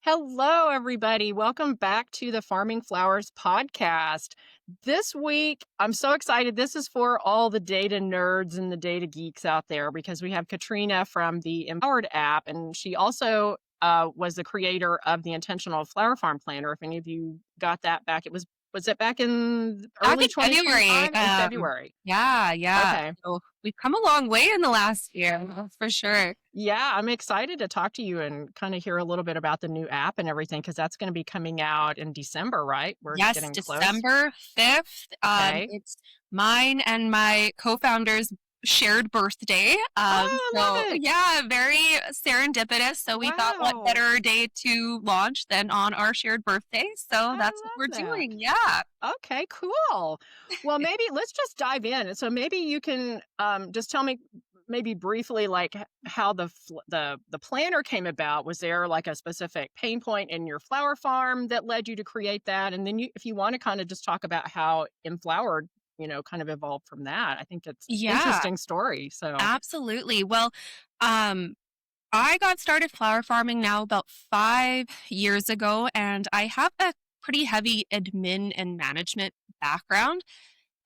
Hello, everybody. Welcome back to the Farming Flowers podcast. This week, I'm so excited. This is for all the data nerds and the data geeks out there because we have Katrina from the Empowered app, and she also was the creator of the Intentional Flower Farm Planner. If any of you got that back, was it back in Back early in February. 2025? In February. Yeah. Okay. So we've come a long way in the last year, for sure. Yeah, I'm excited to talk to you and kind of hear a little bit about the new app and everything because that's going to be coming out in December, right? We're Yes, getting close. December 5th. Okay. It's mine and my co-founder's shared birthday. Oh, I So love it. yeah, very serendipitous. So we thought what Wow. better day to launch than on our shared birthday. So I that's what love we're that. doing. Yeah. Okay, cool. Well, maybe let's just dive in. So maybe you can just tell me maybe briefly like how the planner came about. Was there like a specific pain point in your flower farm that led you to create that? And then if you want to kind of just talk about how Emflowered, kind of evolved from that. I think it's Yeah, interesting story. So, absolutely. Well, um, I got started flower farming now about 5 years ago, and I have a pretty heavy admin and management background.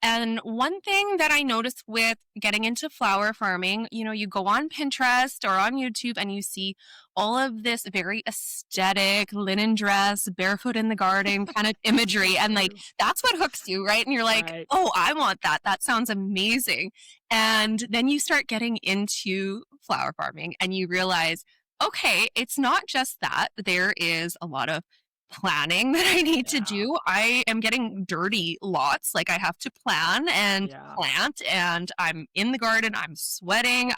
And one thing that I noticed with getting into flower farming, you go on Pinterest or on YouTube and you see all of this very aesthetic linen dress, barefoot in the garden kind of imagery. And like, true. that's what hooks you, right? And you're like, Right. oh, I want that. That sounds amazing. And then you start getting into flower farming and you realize, okay, it's not just that. There is a lot of planning that I need to Yeah. do. I am getting dirty lots. Like I have to plan and Yeah. plant and I'm in the garden, I'm sweating.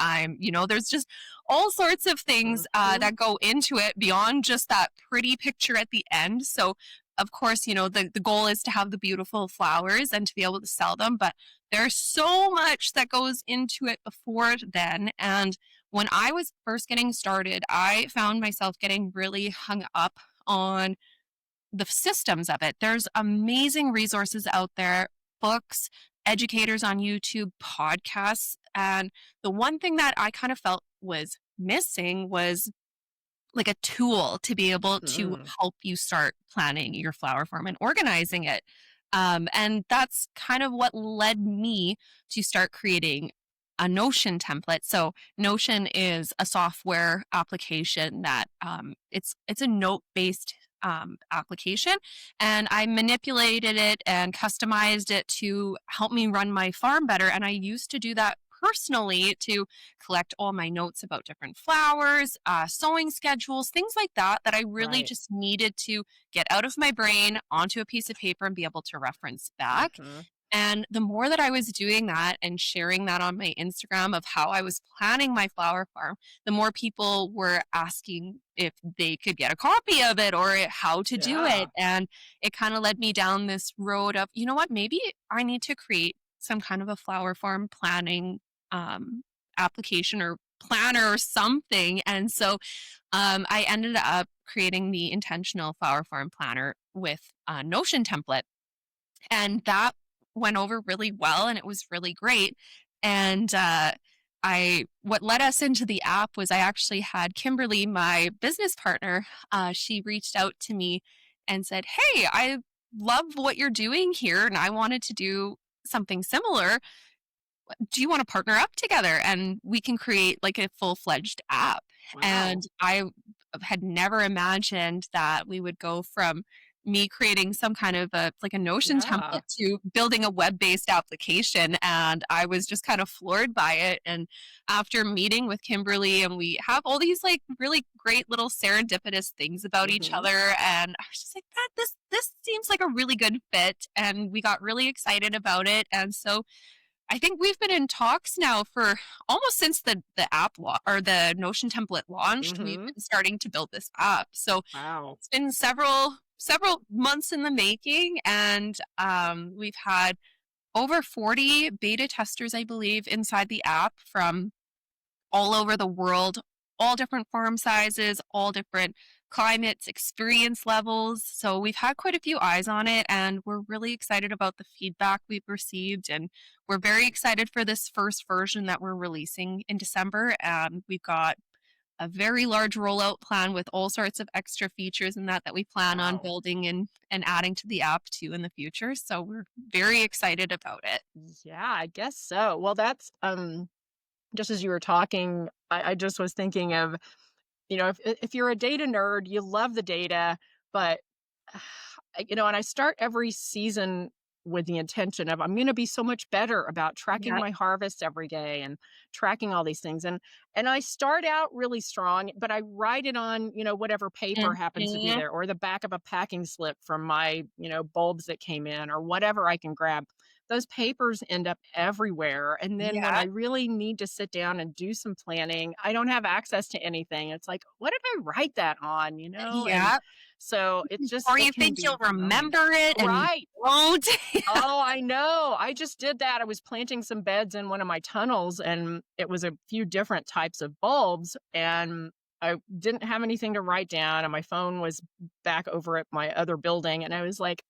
There's just all sorts of things Hmm. that go into it beyond just that pretty picture at the end. So of course, the goal is to have the beautiful flowers and to be able to sell them, but there's so much that goes into it before then. And when I was first getting started, I found myself getting really hung up on the systems of it. There's amazing resources out there, books, educators on YouTube, podcasts. And the one thing that I kind of felt was missing was like a tool to be able to Mm. help you start planning your flower farm and organizing it. And that's kind of what led me to start creating a Notion template. So Notion is a software application that it's a note based application, and I manipulated it and customized it to help me run my farm better. And I used to do that personally to collect all my notes about different flowers, sowing schedules, things like that, that I really Right. just needed to get out of my brain onto a piece of paper and be able to reference back. Hmm. And the more that I was doing that and sharing that on my Instagram of how I was planning my flower farm, the more people were asking if they could get a copy of it or how to do Yeah. it. And it kind of led me down this road of, you know what, maybe I need to create some kind of a flower farm planning um, application or planner or something. And so I ended up creating the intentional flower farm planner with a Notion template. And that went over really well and it was really great. And I what led us into the app was I actually had Kimberly, my business partner, she reached out to me and said, "Hey, I love what you're doing here and I wanted to do something similar. Do you want to partner up together and we can create like a full-fledged app?" Wow. And I had never imagined that we would go from me creating some kind of a Notion Yeah. template to building a web-based application. And I was just kind of floored by it. And after meeting with Kimberly, and we have all these like really great little serendipitous things about each Hmm. other. And I was just like, that this seems like a really good fit. And we got really excited about it. And so I think we've been in talks now for almost since the app or the Notion template launched. We've Hmm. been starting to build this app. So Wow. it's been several months in the making, and we've had over 40 beta testers, I believe, inside the app from all over the world, all different farm sizes, all different climates, experience levels. So we've had quite a few eyes on it, and we're really excited about the feedback we've received. And we're very excited for this first version that we're releasing in December. We've got a very large rollout plan with all sorts of extra features and that we plan on Wow. building and adding to the app too in the future. So we're very excited about it. Yeah, I guess so. Well, that's just as you were talking, I just was thinking of, if you're a data nerd, you love the data, but and I start every season with the intention of I'm going to be so much better about tracking Yeah. my harvest every day and tracking all these things. And I start out really strong, but I write it on, whatever paper happens to be Mhm. there or the back of a packing slip from my, bulbs that came in or whatever I can grab. Those papers end up everywhere. And then when I Yeah. really need to sit down and do some planning, I don't have access to anything. It's like, what did I write that on? And Yeah. so Or it you can think you'll be overwhelming. remember it and you Right. won't. Oh, I know. I just did that. I was planting some beds in one of my tunnels and it was a few different types of bulbs and I didn't have anything to write down and my phone was back over at my other building and I was like,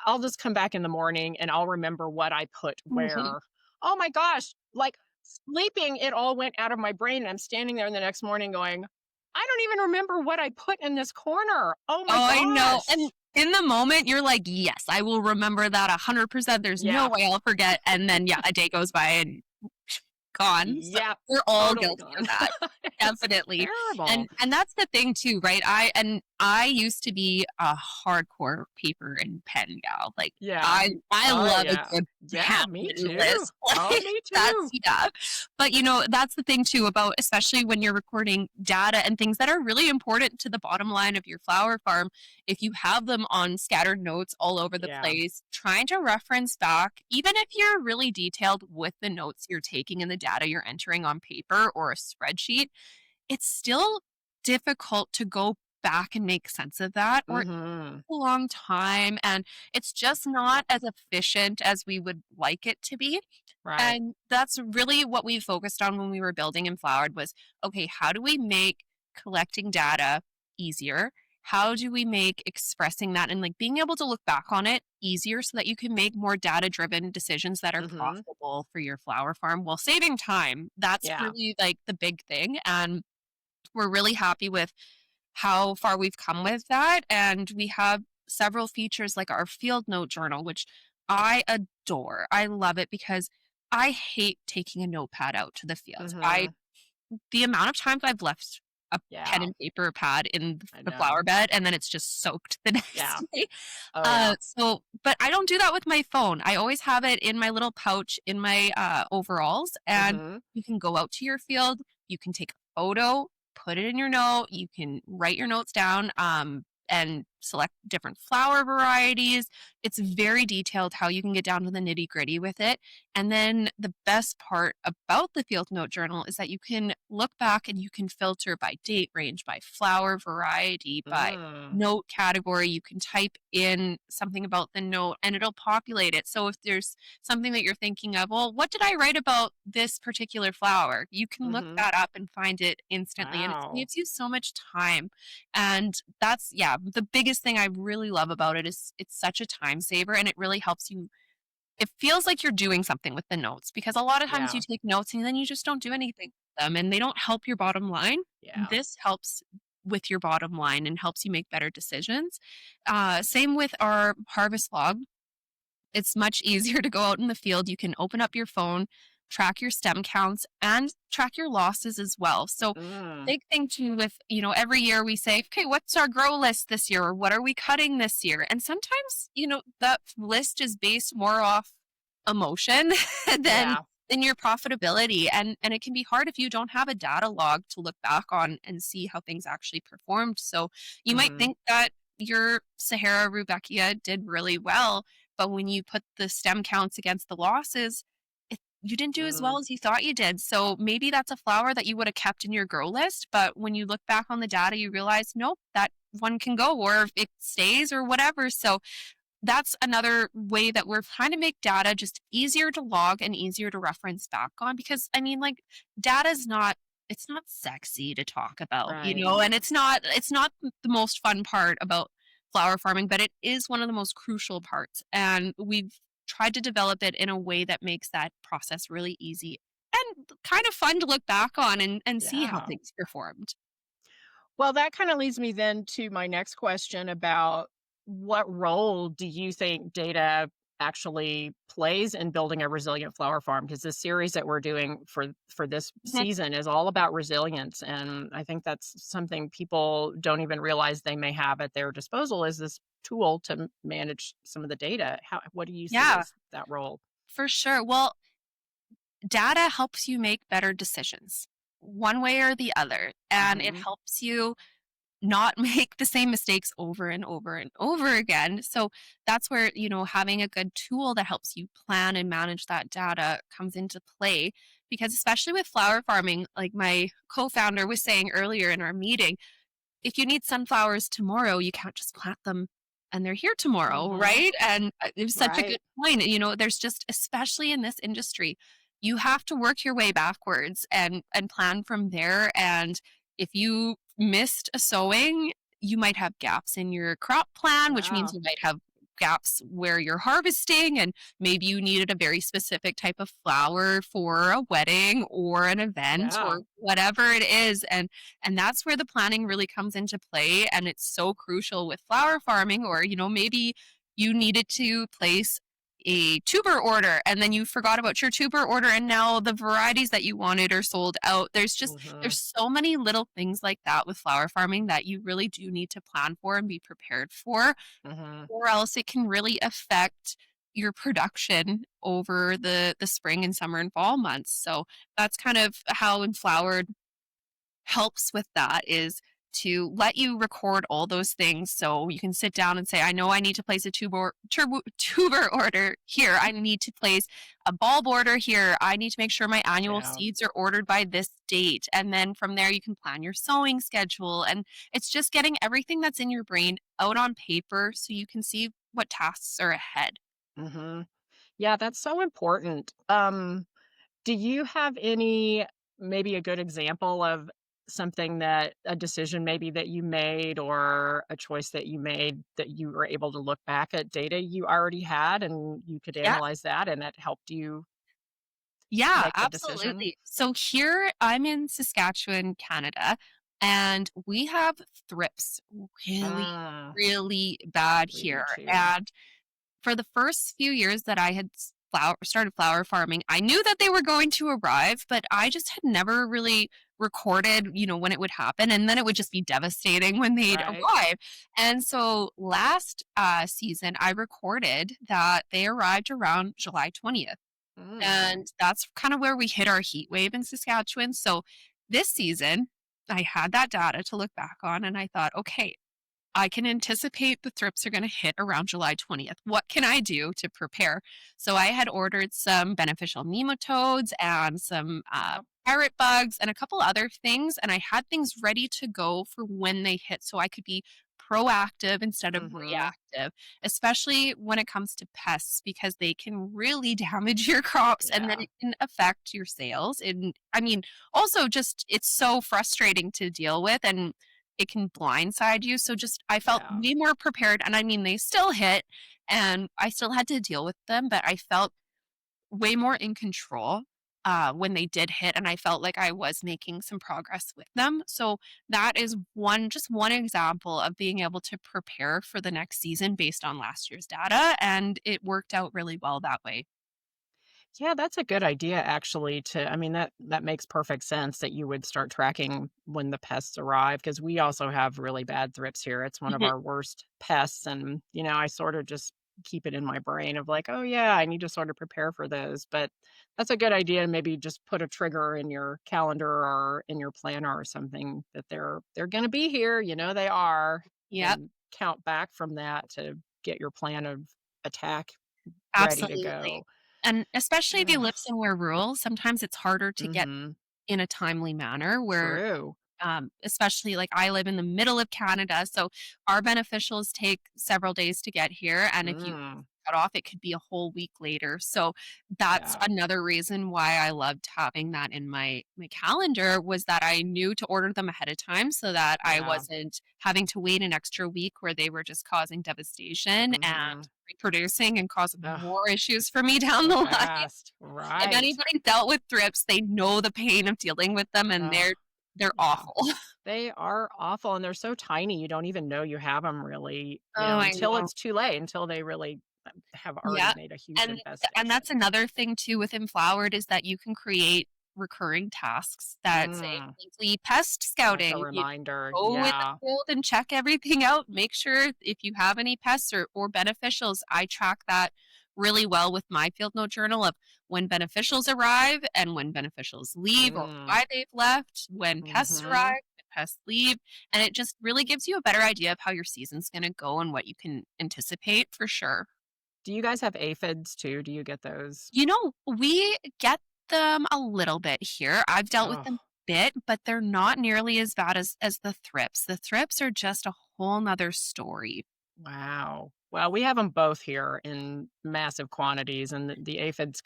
I'll just come back in the morning and I'll remember what I put Mhm. where." Oh my gosh, like sleeping, it all went out of my brain. And I'm standing there the next morning going, I don't even remember what I put in this corner. Oh my Oh, I know, and gosh. in the moment, you're like, "Yes, I will remember that 100%, there's no Yeah. way I'll forget," and then, yeah, a day goes by and gone, so Yeah. we're all Totally guilty of gone. that. It's Definitely, terrible. and that's the thing too, right? I used to be a hardcore paper and pen gal, like, Yeah. I Oh, love a yeah. good Yeah, me handwritten too. list, Oh, like, me that's too. yeah, but, that's the thing too about especially when you're recording data and things that are really important to the bottom line of your flower farm, if you have them on scattered notes all over the Yeah. place, trying to reference back, even if you're really detailed with the notes you're taking and the data you're entering on paper or a spreadsheet, it's still difficult to go back and make sense of that, or it Mhm. takes a long time and it's just not as efficient as we would like it to be. Right. And that's really what we focused on when we were building Emflowered was, okay, how do we make collecting data easier? How do we make expressing that and like being able to look back on it easier so that you can make more data driven decisions that are Mhm. profitable for your flower farm while saving time? That's Yeah. really like the big thing. And we're really happy with how far we've come with that. And we have several features like our field note journal, which I adore. I love it because I hate taking a notepad out to the field. Mhm. The amount of times I've left a pen Yeah. and paper pad in I the flower know. bed and then it's just soaked the Yeah. next day. Oh, yeah. But I don't do that with my phone. I always have it in my little pouch in my overalls, and Mhm. you can go out to your field. You can take a photo, put it in your note. You can write your notes down, and select different flower varieties. It's very detailed how you can get down to the nitty gritty with it. And then the best part about the field note journal is that you can look back and you can filter by date range, by flower variety, by Mm. note category. You can type in something about the note and it'll populate it. So if there's something that you're thinking of, well, what did I write about this particular flower? You can look Mhm. that up and find it instantly. And it Wow. saves you so much time. And that's, yeah, the biggest thing I really love about it is it's such a time saver and it really helps you. It feels like you're doing something with the notes because a lot of times you Yeah. take notes and then you just don't do anything with them and they don't help your bottom line. Yeah. This helps with your bottom line and helps you make better decisions. Same with our harvest log. It's much easier to go out in the field. You can open up your phone, track your stem counts, and track your losses as well. So, Mm. big thing too with, every year we say, okay, what's our grow list this year? Or what are we cutting this year? And sometimes, that list is based more off emotion than Yeah. than your profitability. And it can be hard if you don't have a data log to look back on and see how things actually performed. So you might Mhm. think that your Sahara Rudbeckia did really well, but when you put the stem counts against the losses, you didn't do as well Mm. as you thought you did. So maybe that's a flower that you would have kept in your grow list. But when you look back on the data, you realize, nope, that one can go or it stays or whatever. So that's another way that we're trying to make data just easier to log and easier to reference back on because I mean like data's not it's not sexy to talk about, Right. and it's not the most fun part about flower farming, but it is one of the most crucial parts and we've tried to develop it in a way that makes that process really easy and kind of fun to look back on and see how Yeah. things performed. Well, that kind of leads me then to my next question about what role do you think data actually plays in building a resilient flower farm? Because this series that we're doing for this Mhm. season is all about resilience, and I think that's something people don't even realize they may have at their disposal is this tool to manage some of the data. How what do you see Yeah, as that role? for sure. Well, data helps you make better decisions one way or the other, and it Hmm. helps you not make the same mistakes over and over and over again. So that's where, having a good tool that helps you plan and manage that data comes into play. Because especially with flower farming, like my co founder was saying earlier in our meeting, if you need sunflowers tomorrow, you can't just plant them and they're here tomorrow, Hmm. right? And it was such a good Right. point. There's just, especially in this industry, you have to work your way backwards and plan from there. And if you missed a sowing, you might have gaps in your crop plan, which means Yeah. you might have gaps where you're harvesting, and maybe you needed a very specific type of flower for a wedding or an event Yeah. or whatever it is. And that's where the planning really comes into play, and it's so crucial with flower farming. Or maybe you needed to place a tuber order and then you forgot about your tuber order, and now the varieties that you wanted are sold out. Hmm. There's so many little things like that with flower farming that you really do need to plan for and be prepared for, Hmm. or else it can really affect your production over the spring and summer and fall months. So that's kind of how Enflowered helps with that, is to let you record all those things so you can sit down and say, I know I need to place a tuber order here. I need to place a bulb order here. I need to make sure my annual Yeah. seeds are ordered by this date. And then from there, you can plan your sowing schedule. And it's just getting everything that's in your brain out on paper so you can see what tasks are ahead. Hmm. Yeah, that's so important. Do you have any maybe a good example of something that a decision maybe that you made or a choice that you made that you were able to look back at data you already had and you could Yeah. analyze that and it helped you Yeah, make the decision? absolutely. So here I'm in Saskatchewan, Canada, and we have thrips really, Ah, really bad we do here. too. And for the first few years that I had started flower farming, I knew that they were going to arrive, but I just had never really recorded, when it would happen. And then it would just be devastating when they'd Right. arrive. And so last season, I recorded that they arrived around July 20th. Mm. And that's kind of where we hit our heat wave in Saskatchewan. So this season, I had that data to look back on and I thought, okay, I can anticipate the thrips are going to hit around July 20th. What can I do to prepare? So I had ordered some beneficial nematodes and some Yep. parrot bugs and a couple other things. And I had things ready to go for when they hit so I could be proactive instead of Mhm. reactive, especially when it comes to pests, because they can really damage your crops and then Yeah. it can affect your sales. And I mean, also just it's so frustrating to deal with, and it can blindside you. So just I felt Yeah. way more prepared, and I mean they still hit and I still had to deal with them, but I felt way more in control when they did hit, and I felt like I was making some progress with them. So that is one example of being able to prepare for the next season based on last year's data, and it worked out really well that way. Yeah, that's a good idea actually to I mean that makes perfect sense that you would start tracking when the pests arrive because we also have really bad thrips here. It's one of Mhm. our worst pests and I sort of just keep it in my brain of like, "Oh yeah, I need to sort of prepare for those." But that's a good idea to maybe just put a trigger in your calendar or in your planner or something that they're going to be here, they are Yep, and count back from that to get your plan of attack ready to absolutely. go. And especially if you Ugh. live somewhere rural, sometimes it's harder to get Mhm. in a timely manner where True. especially like I live in the middle of Canada, so our beneficials take several days to get here. And if you Mm. cut off, it could be a whole week later. So that's Yeah. another reason why I loved having that in my calendar was that I knew to order them ahead of time so that I Yeah. wasn't having to wait an extra week where they were just causing devastation and Mhm. reproducing and causing Ugh, more issues for me down so the line. fast. If Right. anybody dealt with thrips, they know the pain of dealing with them, and Ugh, they're yeah. awful. They are awful, and they're so tiny, you don't even know you have them really, Oh, I until know. it's too late, until they really, have already Yeah, made a huge and infestation. that's another thing too with Emflowered is that you can create recurring tasks that say Mm, weekly pest like a scouting. You reminder, go in the yeah. field and check everything out. Make sure if you have any pests or beneficials. I track that really well with my field note journal of when beneficials arrive and when beneficials leave or Mm, why they've left, when pests arrive, mhm. when pests leave, and it just really gives you a better idea of how your season's gonna go and what you can anticipate for sure. Do you guys have aphids too? Do you get those? You know, we get them a little bit here. I've dealt with Oh. them a bit, but they're not nearly as bad as the thrips. The thrips are just a whole 'nother story. Wow. Well, we have them both here in massive quantities, and the aphids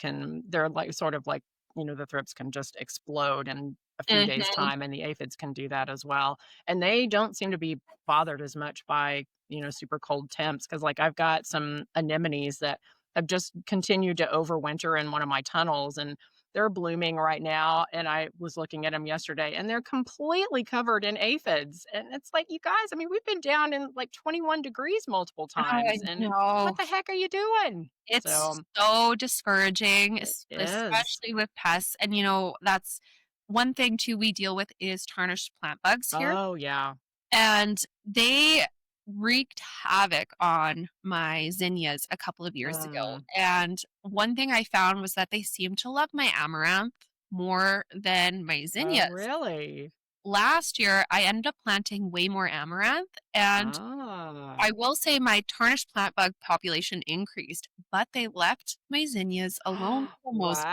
they're like sort of like, the thrips can just explode in a few days' Mhm. time, and the aphids can do that as well. And they don't seem to be bothered as much by, super cold temps. Cause like I've got some anemones that have just continued to overwinter in one of my tunnels, and they're blooming right now, and I was looking at them yesterday, and they're completely covered in aphids, and it's like, "You guys, I mean, we've been down in, like, 21 degrees multiple I times, and what know. the heck are you doing?" It's So, so discouraging, it is. especially with pests, and, that's one thing too we deal with is tarnished plant bugs here. Oh, yeah. And they wreaked havoc on my zinnias a couple of years ago, Mm. and one thing I found was that they seemed to love my amaranth more than my Oh, zinnias. really? Last year, I ended up planting way more amaranth, and Ah. I will say my tarnished plant bug population increased, but they left my zinnias alone for the most.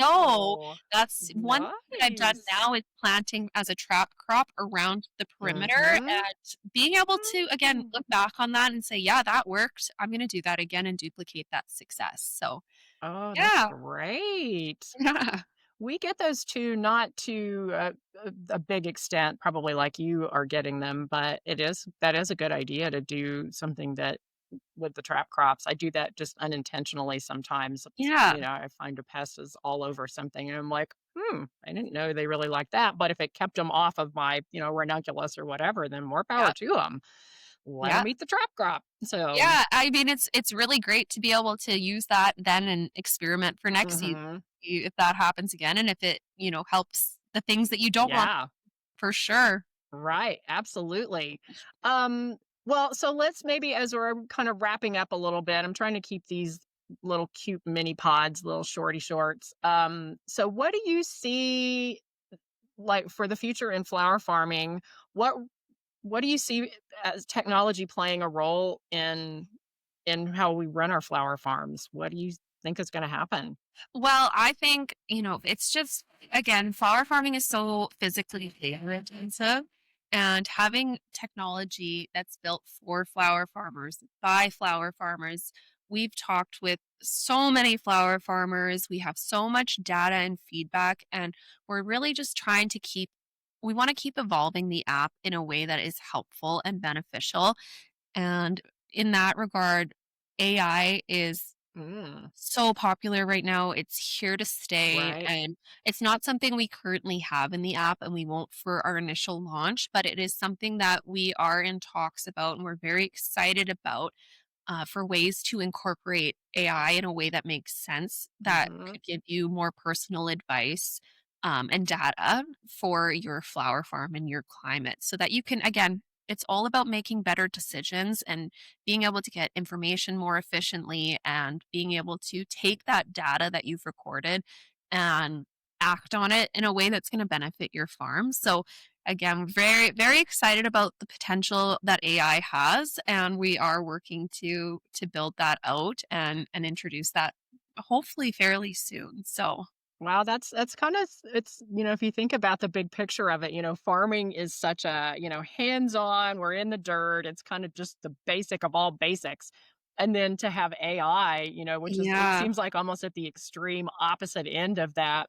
So, Wow. that's one thing that I've done Nice. now is planting as a trap crop around the perimeter Mhm. and being able to, again, Mm. look back on that and say, "Yeah, that worked. I'm gonna do that again and duplicate that success." So, Oh, that's yeah. great. Yeah. We get those too, not to a big extent, probably like you are getting them, but that is a good idea to do something that with the trap crops. I do that just unintentionally sometimes. Yeah. I find a pest is all over something, and I'm like, I didn't know they really like that. But if it kept them off of my, ranunculus or whatever, then more power Yeah. to them. Let Yeah. them eat the trap crop. So, Yeah, I mean, it's really great to be able to use that then and experiment for next season, mhm. if that happens again, and if it, helps the things that you don't want Yeah. for sure. Right, absolutely. Um, well, so let's maybe as we're kind of wrapping up a little bit, I'm trying to keep these little cute mini pods, little shorty shorts. So what do you see like for the future in flower farming? What what do you see as technology playing a role in how we run our flower farms? What do you think is going to happen? Well, I think, it's just again, flower farming is so physically labor intensive and having technology that's built for flower farmers, by flower farmers. We've talked with so many flower farmers. We have so much data and feedback, and we're really just trying to we want to keep evolving the app in a way that is helpful and beneficial. And in that regard, AI is Mm, so popular right now. It's here to stay, right. and it's not something we currently have in the app, and we won't for our initial launch, but it is something that we are in talks about and we're very excited about for ways to incorporate AI in a way that makes sense, that Hmm. could give you more personal advice and data for your flower farm and your climate so that you can, again, it's all about making better decisions and being able to get information more efficiently and being able to take that data that you've recorded and act on it in a way that's going to benefit your farm. So, again, very, very excited about the potential that AI has, and we are working to build that out and introduce that hopefully fairly soon. So, Wow, that's kind of it's if you think about the big picture of it, farming is such a, hands-on, we're in the dirt, it's kind of just the basic of all basics. And then to have AI, which is it Yeah. seems like almost at the extreme opposite end of that,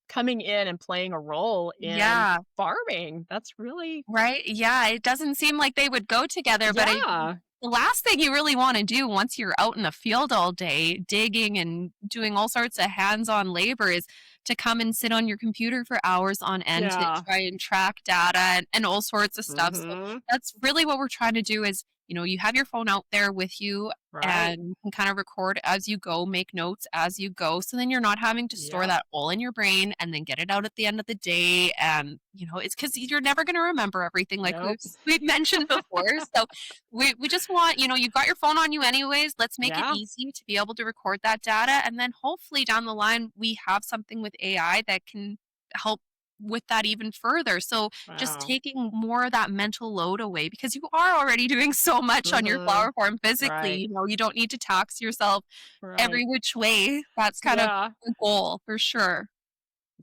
coming in and playing a role in Yeah. farming. That's really Right? Yeah, it doesn't seem like they would go together, but I yeah. the last thing you really wanna do once you're out in the field all day digging and doing all sorts of hands-on labor is to come and sit on your computer for hours on end to Yeah. try and track data and all sorts of stuff, so Mhm. that's really what we're trying to do is, you have your phone out there with you Right. and you can kind of record as you go, make notes as you go, so then you're not having to store Yep. that all in your brain and then get it out at the end of the day, and, it's because 'cause you're never gonna remember everything like we've Nope. we've mentioned before, so we just want you've got your phone on you anyways, let's make it Yeah. easy to be able to record that data, and then hopefully down the line, we have something with AI that can help with that even further, so just Wow. taking more of that mental load away because you are already doing so much on your Mhm. flower farm physically, Right. you don't need to tax yourself Right. every which way. That's kind of Yeah. the goal for sure.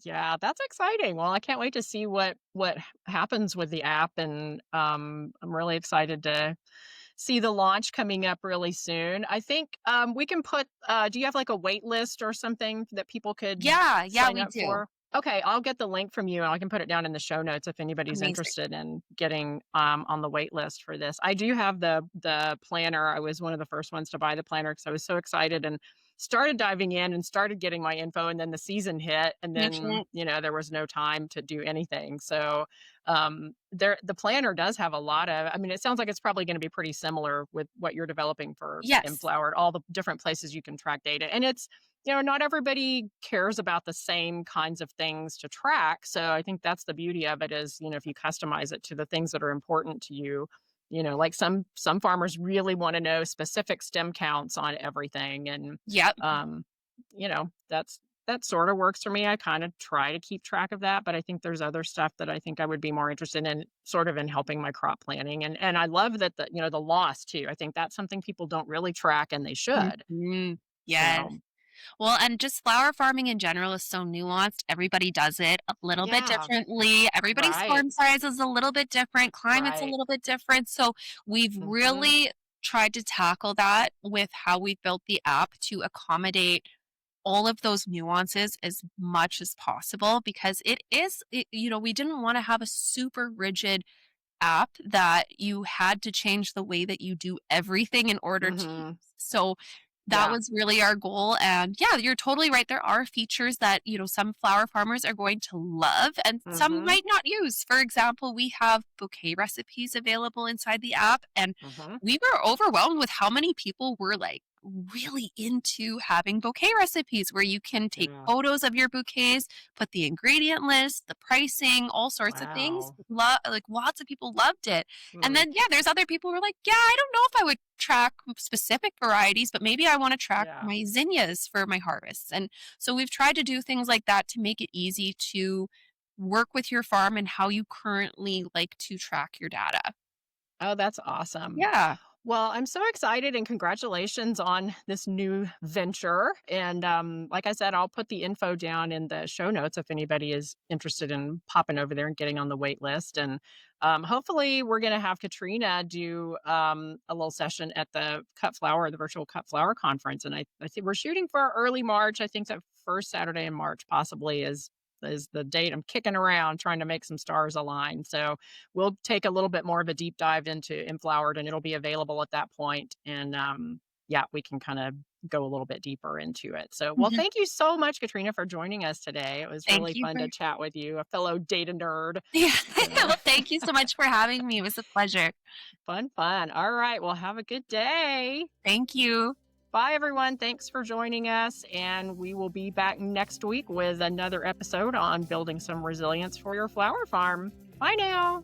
Yeah, that's exciting. Well, I can't wait to see what happens with the app, and I'm really excited to see the launch coming up really soon. I think we can put. Do you have like a wait list or something that people could Yeah, yeah, sign we up do. for? Okay, I'll get the link from you and I can put it down in the show notes if anybody's Amazing. interested in getting on the wait list for this. I do have the planner. I was one of the first ones to buy the planner because I was so excited and started diving in and started getting my info, and then the season hit, and then Mhm. there was no time to do anything. So there the planner does have a lot of, I mean, it sounds like it's probably going to be pretty similar with what you're developing for Yes. Emflowered, all the different places you can track data. And it's, not everybody cares about the same kinds of things to track. So I think that's the beauty of it is, if you customize it to the things that are important to you, like some farmers really want to know specific stem counts on everything. And Yep. um, that sort of works for me. I kind of try to keep track of that, but I think there's other stuff that I think I would be more interested in sort of in helping my crop planning. And I love that the loss too. I think that's something people don't really track and they should. Mhm. Yes. So, Well, and just flower farming in general is so nuanced. Everybody does it a little bit yeah, differently. Everybody's right. farm size is a little bit different. Climate's a Right. little bit different. So we've Mhm. really tried to tackle that with how we built the app to accommodate all of those nuances as much as possible because we didn't want to have a super rigid app that you had to change the way that you do everything in order to use. Mhm. So that Yeah. was really our goal. And yeah, you're totally right. There are features that, some flower farmers are going to love and some Mhm. might not use. For example, we have bouquet recipes available inside the app. And Mhm. we were overwhelmed with how many people were like, really into having bouquet recipes where you can take Yeah. photos of your bouquets, put the ingredient list, the pricing, all sorts of things. Wow. Like lots of people loved it. And Mm. then, yeah, there's other people who are like, yeah, I don't know if I would track specific varieties, but maybe I want to track Yeah. my zinnias for my harvests. And so we've tried to do things like that to make it easy to work with your farm and how you currently like to track your data. Oh, that's awesome. Yeah. Well, I'm so excited and congratulations on this new venture. And like I said, I'll put the info down in the show notes if anybody is interested in popping over there and getting on the wait list. And hopefully, we're going to have Katrina do a little session at the the virtual Cut Flower conference. And I think we're shooting for early March. I think the first Saturday in March possibly is the date. I'm kicking around trying to make some stars align. So we'll take a little bit more of a deep dive into Enflowered, and it'll be available at that point. And yeah, we can kind of go a little bit deeper into it. So, well, Mhm. thank you so much, Katrina, for joining us today. It was Thank really you fun for to chat with you, a fellow data nerd. Yeah. So, Well, thank you so much for having me. It was a pleasure. fun, fun. All right. Well, have a good day. Thank you. Bye, everyone. Thanks for joining us. And we will be back next week with another episode on building some resilience for your flower farm. Bye now.